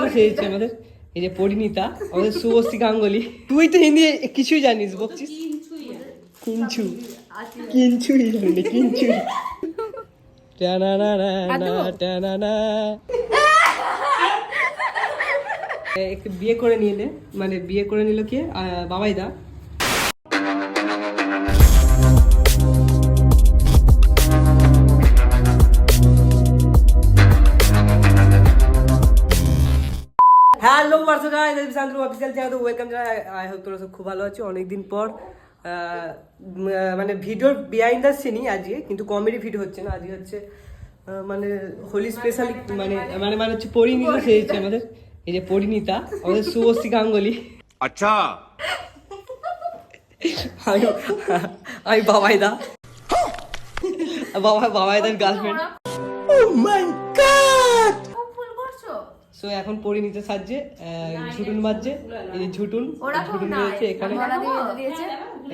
নিতে চেয়েছে আমাদের এই যে পরিণীতা আমাদের শুভশ্রী গাঙ্গুলি। তুই তো হিন্দি কিছুই জানিস, বকছিস কিঞ্চু কিঞ্চুই জানি কিঞ্চু বিয়ে করে নিলে মানে বিয়ে করে নিল কে বাবাইদা। হ্যালো অফিসিয়াল চ্যানেল, ওয়েলকাম জানাই। আই হোপ তোমরা সব খুব ভালো আছো। অনেকদিন পর মানে ভিডিওর বিহাইন্ড দ্য সিনই আজকে, কিন্তু কমেডি ভিডিও হচ্ছে না আজকে, হচ্ছে মানে হোলি স্পেশাল মানে মানে মানে হচ্ছে পরিণীতা চেয়েছে আমাদের এই যে পরিণীতা আমাদের শুভশ্রী গাঙ্গুলি। আচ্ছা আমি বাবাইদা বাবাইদার গার্লফ্রেন্ড। ও মাই গড! সো এখন পরিণীতা সাজছে, ঝুটুন বাজছে, এই যে ঝুটুন ঝুটুন রয়েছে এখানে।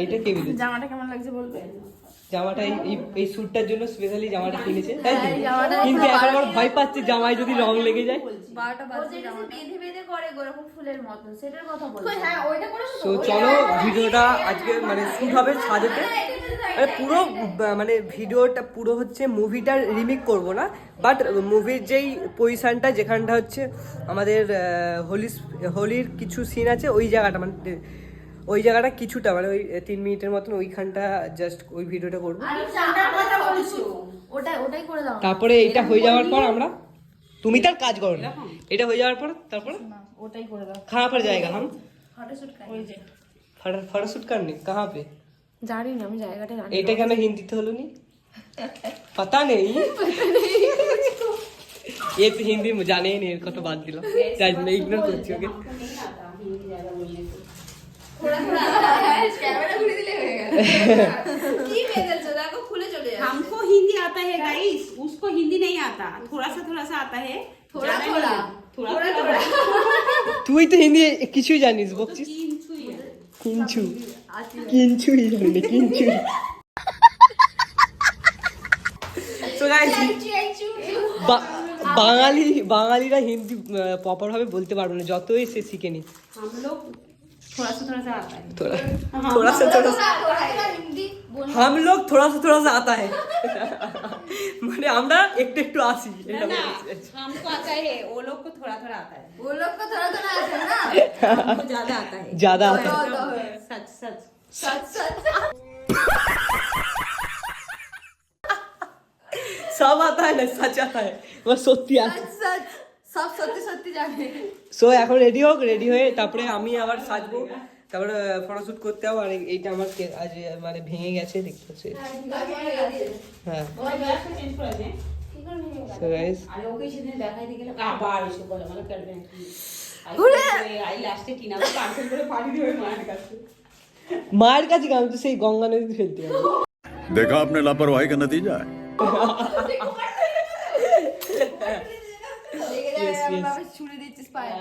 এইটা কে দিয়েছে? জামাটা কেমন লাগছে বলবে? জামাটা এই স্যুটটার জন্য স্পেশালি জামাটা কিনেছে, তাই তো? কিন্তু এখন আমার ভয় পাচ্ছে জামায় যদি রং লেগে যায়। 12টা বাজে জামাটা বেঁধে বেঁধে করে গোরকম ফুলের মত, সেটার কথা বলছি। হ্যাঁ ওইটা করে। সো চলো ভিডিওটা আজকে মানে শুট হবে সাজেতে, মানে পুরো মানে ভিডিওটা পুরো হচ্ছে মুভিটার রিমেক করব না, বাট মুভির যেই পজিশনটা যেখানটা হচ্ছে আমাদের হোলির কিছু সিন আছে ওই জায়গাটা, মানে ওই জায়গাটা কিছুটা মানে ওই 3 মিনিটের মতন ওইখানটা জাস্ট ওই ভিডিওটা করবো। ওটাই করে দাও। তারপরে এটা হয়ে যাওয়ার পর আমরা, তুমি তার কাজ করো না, এটা হয়ে যাওয়ার পর তারপরে ওটাই করে দাও। कहाँ पर जाएगा हम? ফটোশুট ওই যে फोटोशूट करने कहाँ पे? জানি না, আমি জায়গাটা জানি। এটা কেন হিন্দিতে হলো নি? पता नहीं। ये तो हिंदी में जाने ही नहीं, इसको तो बात दिला चाहे मैं इग्नोर करती हूँ। कैमरा घुरे दिले হয়ে গেল। কি বেদলছো দেখো, খুলে চলে যাচ্ছে। हमको हिंदी आता है गाइस, उसको हिंदी नहीं आता, थोड़ा सा आता है, थोड़ा तू ही तो हिंदी কিছুই জানিস, বকছিস কিঞ্চু কিঞ্চুই জানি কিঞ্চু। সো গাইস, বাঙালিরা হিন্দি প্রপার ভাবে বলতে পারবে না যতই সে শিখে নি। हम लोग थोड़ा सा आता है, थोड़ा सा হিন্দি हम लोग थोड़ा सा आता है মানে আমরা একটু একটু আসি। ना हमको आता है, वो लोग को थोड़ा आता है, वो लोग को थोड़ा आता है ना, हमको ज्यादा आता है, ज्यादा आता है। सच सच सब आता है ना, सच आता है, वो সত্যি আছে। सच সব সত্যি সত্যি জানে। সো এখন রেডি হোক, রেডি হয়ে তারপরে আমি আবার সাজবো, তারপরে ফটোশুট করতে হবে। আর এইটা আমার আজ মানে ভেঙে গেছে দেখতে পাচ্ছি। হ্যাঁ चेंज कर दे। সো গাইস, अरे ओके সেদিন দেখাই দিয়ে গেল আবার এসে বলে মানে করবে কি আই লাস্টে টিনা को পার্সেল করে পাঠিয়ে দিবে মায়ের কাছে কেন? তো সেই গঙ্গা নদীতে ফেলতে হবে। देखा आपने लापरवाही का नतीजा है। ছুরি দিচ্ছিস পায়ে।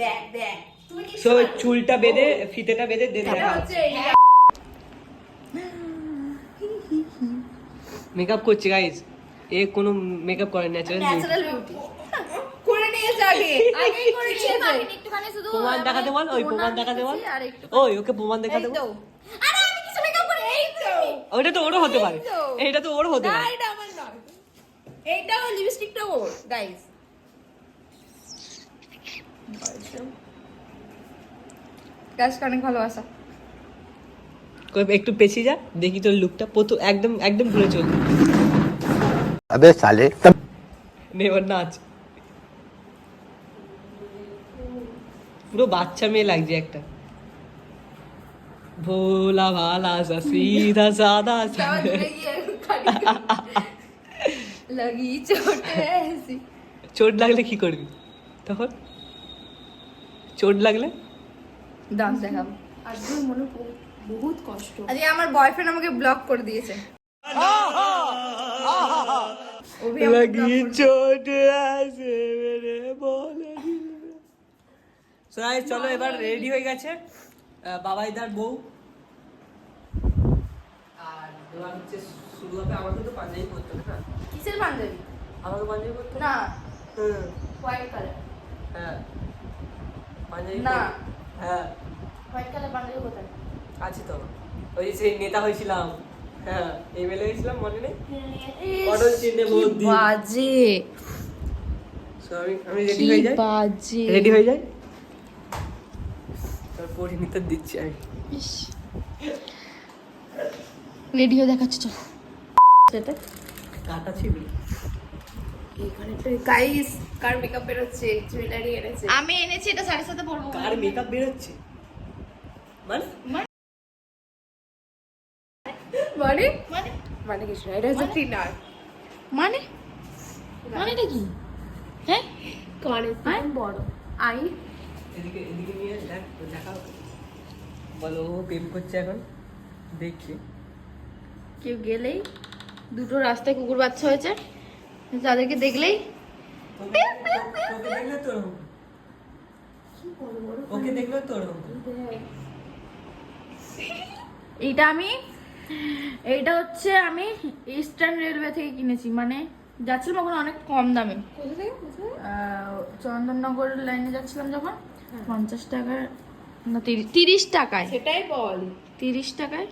দেখ দেখ তুমি কি সো চুলটা বেঁধে ফিতেটা বেঁধে দেন দেখা মেকআপ করছে গাইস। এ কোনো মেকআপ করে ন্যাচারাল বিউটি করে নিয়েছে আগেই করে নিয়েছে। একটুখানি শুধু প্রমাণ দেখাতে বল, ওই প্রমাণ দেখাতে বল, ওই ওকে প্রমাণ দেখাতে বল। আরে আমি কিছু মেকআপ করে এই তো। ওটা তো ওরও হতে পারে, এইটা তো ওরও হতে না পারে। এটা আমার নয়, এইটাও লিপস্টিকটা ওর গাইস। গাইস অনেক ভালোবাসা। একটু পেছিয়ে যা দেখি তোর লুকটা, একদম একদম ঘুরে চল। अबे साले নেবার নাচ, পুরো বাচ্চা মেয়ে লাগছে একটা। ভোলা ভালা সা সিধা সাদা লাগি চোটে এসি। চোট লাগলে কি করবি তখন? চোট লাগলে ডান্স দেখাবো। আজকে মনে বহুত কষ্ট। আজকে আমার বয়ফ্রেন্ড আমাকে ব্লক করে দিয়েছে। লাগি চোটে আছে মেরে বলে। সো গাইস চলো, এবার রেডি হয়ে গেছে বাবাইদার বউ। আর এবার হচ্ছে শুরু হবে। আমাকে তো পাঞ্জাবি পরতে হবে না। কিসের পাঞ্জাবি? আমাকে পাঞ্জাবি পরতে না হুম হোয়াইট কালার। হ্যাঁ পাঞ্জাবি না। হ্যাঁ হোয়াইট কালার পাঞ্জাবি কোথায়? আছে তো, ওই যে সেই নেতা হয়েছিলাম, হ্যাঁ এমএলএ হয়েছিলাম, মনে নেই? ইস, অটল চিহ্নে কি ভোট দিই। বাজে, So, আমি রেডি কি হয়ে যাই, বাজে। রেডি হয়ে যাই, তারপর নিতে দিচ্ছি আমি। রেডি হয়ে দেখাচ্ছি চল। সেটা কাটা ছিল এখানে তো গাইস কার মেকআপ বেরোচ্ছে, জুয়েলারি এনেছে। আমি এনেছি, এটা শাড়ির সাথে পরবো। কার মেকআপ বেরোচ্ছে মানে? মানে মানে মানে কিছু না, এটা হচ্ছে থিনার। মানে মানেটা কি? হ্যাঁ কানে বড় আই। এদিকে এদিকে নিয়ে দেখাও, বলো ও প্রেম করছে এখন, দেখছি। কেউ গেলেই দুটো রাস্তায় কুকুর বাচ্চা হয়েছে, যাদেরকে দেখলেই তোকে দেখলে তোর ওকে দেখলে তোর এইটা হচ্ছে আমি ইস্টার্ন রেলওয়ে থেকে কিনেছি, মানে যাচ্ছিলাম ওখানে অনেক কম দামে। চন্দননগর লাইনে যাচ্ছিলাম যখন 50 টাকার না 30 টাকায়, সেটাই বল। 30 টাকায়।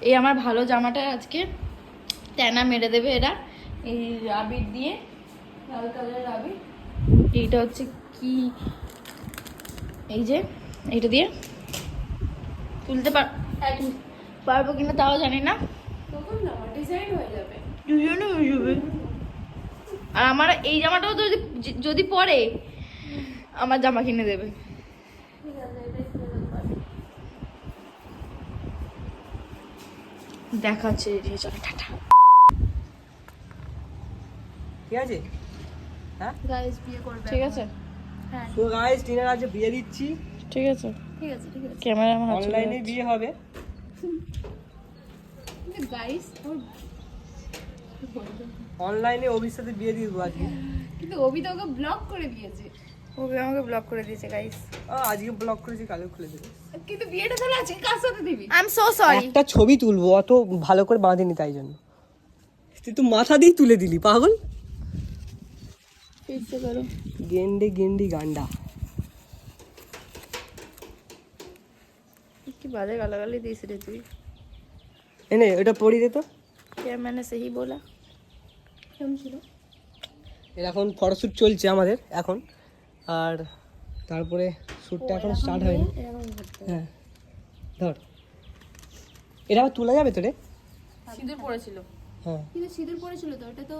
এই আমার ভালো জামাটা আজকে ট্যানা মেরে দেবে এরা, এই আবির দিয়ে, লাল কালারের আবির। এইটা হচ্ছে কি, এই যে এইটা দিয়ে তুলতে পারবো কিনা তাও জানি না, ডিজাইন হয়ে যাবে। দুজনে হয়ে যাবে। আর আমার এই জামাটাও তো যদি পরে আমার জামা কিনে দেবে। দেখাচ্ছে চলো টাটা। ঠিক আছে, হ্যাঁ গাইস বিয়ে করবে, ঠিক আছে? হ্যাঁ তো গাইস ডিনার আছে, বিয়ে দিচ্ছি, ঠিক আছে ঠিক আছে ঠিক আছে। ক্যামেরা আমার হাতে অনলাইনে বিয়ে হবে। গাইস অনলাইনে অভির সাথে বিয়ে দিয়ে দেবো আজকে। কিন্তু অভি তো ওকে ব্লক করে দিয়েছে। অভি আমাকে ব্লক করে দিয়েছে গাইস। আজকে ব্লক করেছি, কালকে খুলে দেবো। কিন্তু বিয়েটা তাহলে আজকে কার সাথে দিবি? I am so sorry. একটা ছবি তুলবো, অত ভালো করে বাঁধিনি তাই জন্য। তুই তো মাথা দিয়ে তুলে দিলি, পাগল। ফিরতে করো। গেন্ডে গেন্ডি গান্ডা। কি বাজে গালাগালি দিস রে তুই। এনে ওটা পরিয়ে দে তো। क्या मैंने सही बोला? কেমন ছিল? এখন ফটোশ্যুট চলছে আমাদের এখন, আর তারপরে শ্যুটটা এখন স্টার্ট হয়নি। হ্যাঁ ধর, এটা আবার তোলা যাবে তো রে? সিঁদুর পড়েছিল। হ্যাঁ কিন্তু সিঁদুর পড়েছিল তো, এটা তো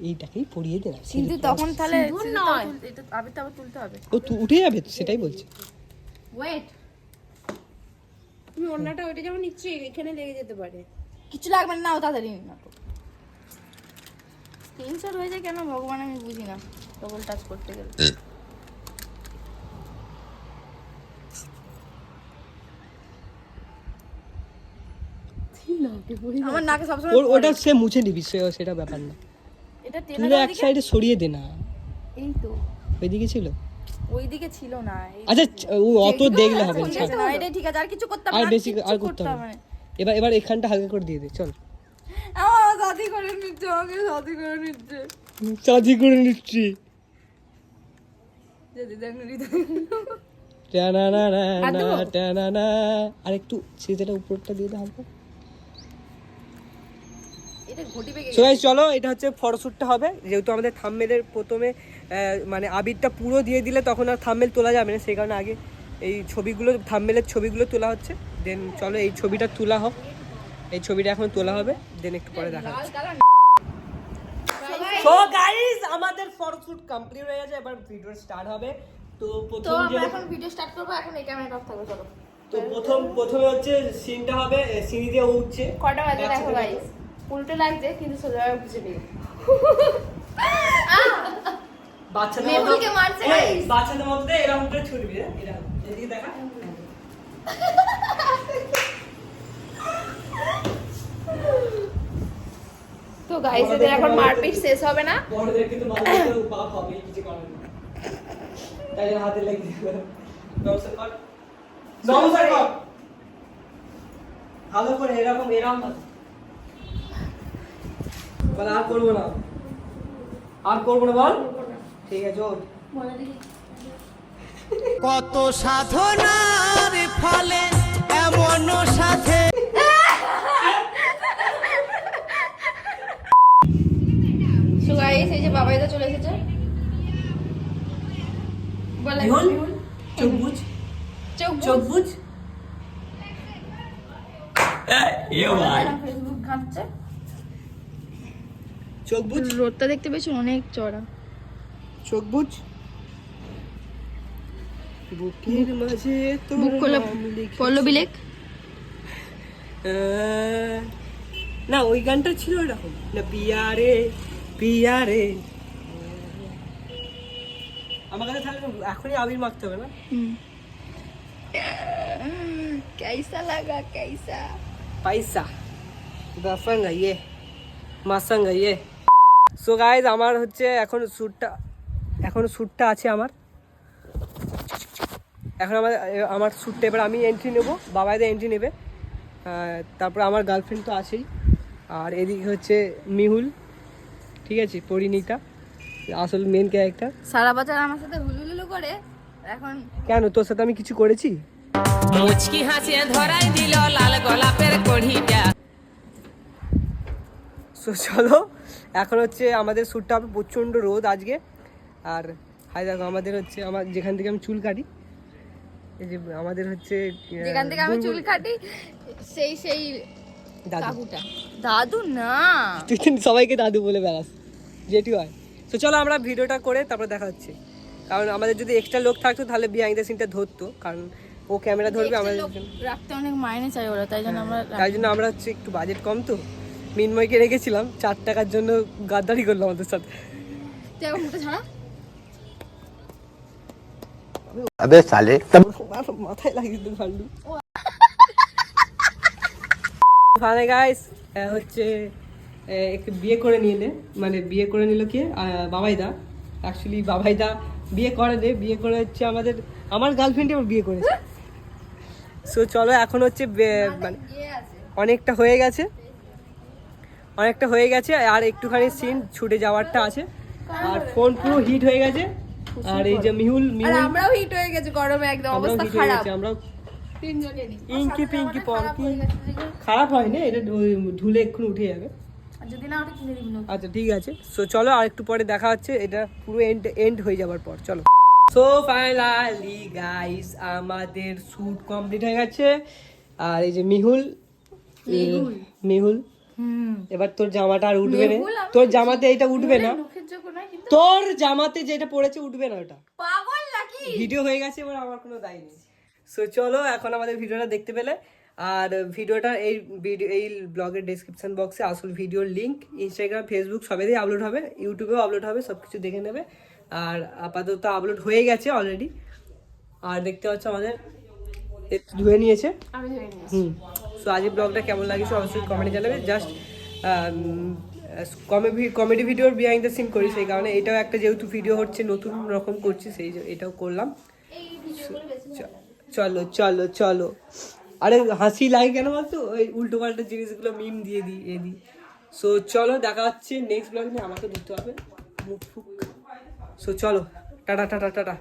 এইটাকেই পরিয়ে দে না। কিন্তু তখন তাহলে সিঁদুর নয়, এটা আবির তো আবার তুলতে হবে। ও উঠে যাবে তো, সেটাই বলছি। ওয়েট, তুমি অন্যটা ওইটা যেমন নিচ্ছি এখানে লেগে যেতে পারে। কিছু লাগবে না, নাও তাড়াতাড়ি না। স্ক্রিনশট হয়ে যায় কেন ভগবান, আমি বুঝি না ডবল টাচ করতে গেলে। আমার নাকে সবসময় ওটা সে মুছে নিবি, সেটা ব্যাপার না। এটা তুই টেনে এক সাইডে সরিয়ে দে না। এই তো ওইদিকে ছিল। ওইদিকে ছিল না। আচ্ছা ও অত দেখলে হবে না, ছাড়। না এটা ঠিক আছে, আর কিছু করতে হবে আর না, বেশি কিচ্ছু আর করতে হবে না। না। এবার এখানটা হালকা করে দিয়ে দে, চল। আমার শাদি করে নিচ্ছে, আমাকে শাদি করে নিচ্ছে। চাজি করে নিচ্ছি। যদি দেখুন টানানা, আর একটু সেটা উপরটা দিয়ে দে হালকা। এটা ঘটি পেকে সো গাইস চলো, এটা হচ্ছে ফটোশ্যুটটা হবে, যেহেতু আমাদের থাম্বনেলের প্রথমে মানে আবিরটা পুরো দিয়ে দিলে তখন আর থাম্বনেল তোলা যাবে না, সেই কারণে আগে এই ছবিগুলো, থাম্বনেলের ছবিগুলো তোলা হচ্ছে। দেন চলো এই ছবিটা তোলা হোক, এই ছবিটা এখন তোলা হবে, দেন একটু পরে দেখা হচ্ছে। সো গাইস আমাদের ফটোশ্যুট কমপ্লিট হয়ে গেছে, এবার ভিডিও স্টার্ট হবে। তো তো প্রথম আমরা এখন ভিডিও স্টার্ট করব, এখন এই ক্যামেরাটা অফ থাকবে। চলো তো প্রথমে হচ্ছে সিনটা হবে, সিঁড়ি দিয়ে উঠছে। কটা বাজে দেখো গাইস, উল্টো লাগছে কিন্তু সোজাভাবে বুঝে নিও। বাচ্চাদের মেহুলকে মারছে এই, guys। বাচ্চাদের মধ্যে এরকম করে ছুটবি, এরকম এদিকে দেখা। তো গাইস এদের এখন মারপিট শেষ হবে না। বড়দের কিন্তু মাঝে পাপ হবে, কিছু করার নেই। তাই জন্য হাতে লেগে দিল। নমস্কার কর, নমস্কার কর, ভালো করে এরকম বল আর করবো না, আর করবো না বল। ঠিক আছে ওঠ। বলে দেখি কত সাধনার ফলে এমন সাথে সো গাইস এই যে বাবাইদা চলে এসেছে। বলে বিহুল, চোখ বুঝ, চোখ চোখ বুঝ। ফেসবুক ঘাঁটছে। চোখ বুঝ, রোদটা দেখতে পেয়েছি অনেক চড়া। চোখ বুঝ। বুকের মাঝে তোর বুক করলে নাম লিখে- পল্লবী লেখ। না ওই গানটা ছিল এরকম না, পিয়ারে পিয়ারে। আমার কাছে তাহলে এখনই আবির মাখতে হবে না? कैसा लगा कैसा? পয়সা দফাঙ্গ ইয়ে মাসাঙ্গ ইয়ে। সো গাইজ আমার হচ্ছে এখন শ্যুটটা আছে আমার। এখন আমার শ্যুটটা এবার আমি এন্ট্রি নেব, বাবাইদা এন্ট্রি নেবে। তারপর আমার গার্লফ্রেন্ড তো আছেই, আর এদিকে হচ্ছে মিহুল, ঠিক আছে, পরিণীতা, আসল মেন ক্যারেক্টার। সারা বছর আমার সাথে হুলুলুলু করে, এখন কেন তোর সাথে আমি কিছু করেছি? মুচকি হাসিয়ে ধরাই দিল লাল গোলাপের কড়িটা। সো চলো এখন হচ্ছে আমাদের শ্যুটটা হবে, প্রচণ্ড রোদ আজকে। আর হাই দেখো আমাদের হচ্ছে আমার যেখান থেকে আমি চুল কাটি, এই যে আমাদের হচ্ছে যেখান থেকে আমি চুল কাটি সেই দাদু। কাকুটা। দাদু না, তুই তো সবাইকে দাদু বলে বেড়াস, যেটি হয়। তো চলো আমরা ভিডিওটা করে তারপর দেখা হচ্ছে, কারণ আমাদের যদি এক্সট্রা লোক থাকতো তাহলে বিহাইন্ড দ্য সিনটা ধরতো, কারণ ও ক্যামেরা ধরবে আমাদের জন্য। রাখতে অনেক মাইনে চাই ওরা, তাই জন্য আমরা তাই জন্য আমরা হচ্ছে একটু বাজেট কম, তো মিনময়কে রেখেছিলাম, 4 টাকার জন্য গাদ্দারি করলো আমাদের সাথে। তুই এখন মুখটা ছাড়া। अबे साले মাথায় লাগিয়ে দিল ভাল্লু। মানে গাইস হচ্ছে একটু বিয়ে করে নিলে, মানে বিয়ে করে নিল কে? বাবাইদা। অ্যাকচুয়ালি বাবাইদা বিয়ে করে নে, বিয়ে করে হচ্ছে আমার গার্লফ্রেন্ডে আমার বিয়ে করেছে। সো চলো এখন হচ্ছে মানে অনেকটা হয়ে গেছে, আর একটুখানি সিন ছুটে যাওয়ারটা আছে, আর ফোন পুরো হিট হয়ে গেছে। আর এই যে মিহুল আর আমরাও হিট হয়ে গেছে গরমে, একদম অবস্থা খারাপ। আমরাও তিনজনেরই। ইঙ্কি পিঙ্কি খারাপ পঙ্কি। হয়ে গেছে দেখে। খারাপ হয়নি, এটা ধুলে এক্ষুনি উঠে যাবে। আর যদি না ওটা কিনে দিবি না। আচ্ছা ঠিক আছে। সো চলো আর একটু পরে দেখা হচ্ছে, এটা পুরো এন্ড হয়ে যাবার পর। চলো। সো ফাইনালি গাইস আমাদের শ্যুট কমপ্লিট হয়ে গেছে। আর এই যে মিহুল, এবার তোর জামাটা আর উঠবে না, মেহুল, আমি তোর জামাতে এটা উঠবে না, মুখের যোগ্য নয় কিন্তু। তোর জামাতে যেটা পড়েছে উঠবে না, ওটা পাগল নাকি? ভিডিও হয়ে গেছে, এবার আমার কোনো দায় নেই। সো চলো এখন আমাদের ভিডিওটা দেখতে পেলে, আর ভিডিওটা এই ব্লগের ডেসক্রিপশন বক্সে আসল ভিডিওর লিঙ্ক, ইনস্টাগ্রাম, ফেসবুক সবেতেই আপলোড হবে, ইউটিউবেও আপলোড হবে, সব কিছু দেখে নেবে। আর আপাতত আপলোড হয়ে গেছে অলরেডি। আর দেখতে পাচ্ছ আমাদের ধুয়ে নিয়েছে। আমি ধরে নিয়েছি। সো আজকের ব্লগটা কেমন লাগছে অবশ্যই কমেন্টে জানাবে। জাস্ট কমেডি ভিডিওর বিহাইন্ড দ্য সিন করি, সেই কারণে এটাও একটা যেহেতু ভিডিও হচ্ছে নতুন রকম করছি, সেই এটাও করলাম। এই ভিডিওগুলো বেশি চলো চলো চলো। আরে হাসি লাগে কেন বলতো, ওই উল্টো পাল্টা জিনিসগুলো মিম দিয়ে দিই। সো চলো দেখা হচ্ছে নেক্সট ব্লগ নিয়ে, আমাকে ধরতে হবে মুখ ফুক। সো চলো, টাটা টাটা টাটা।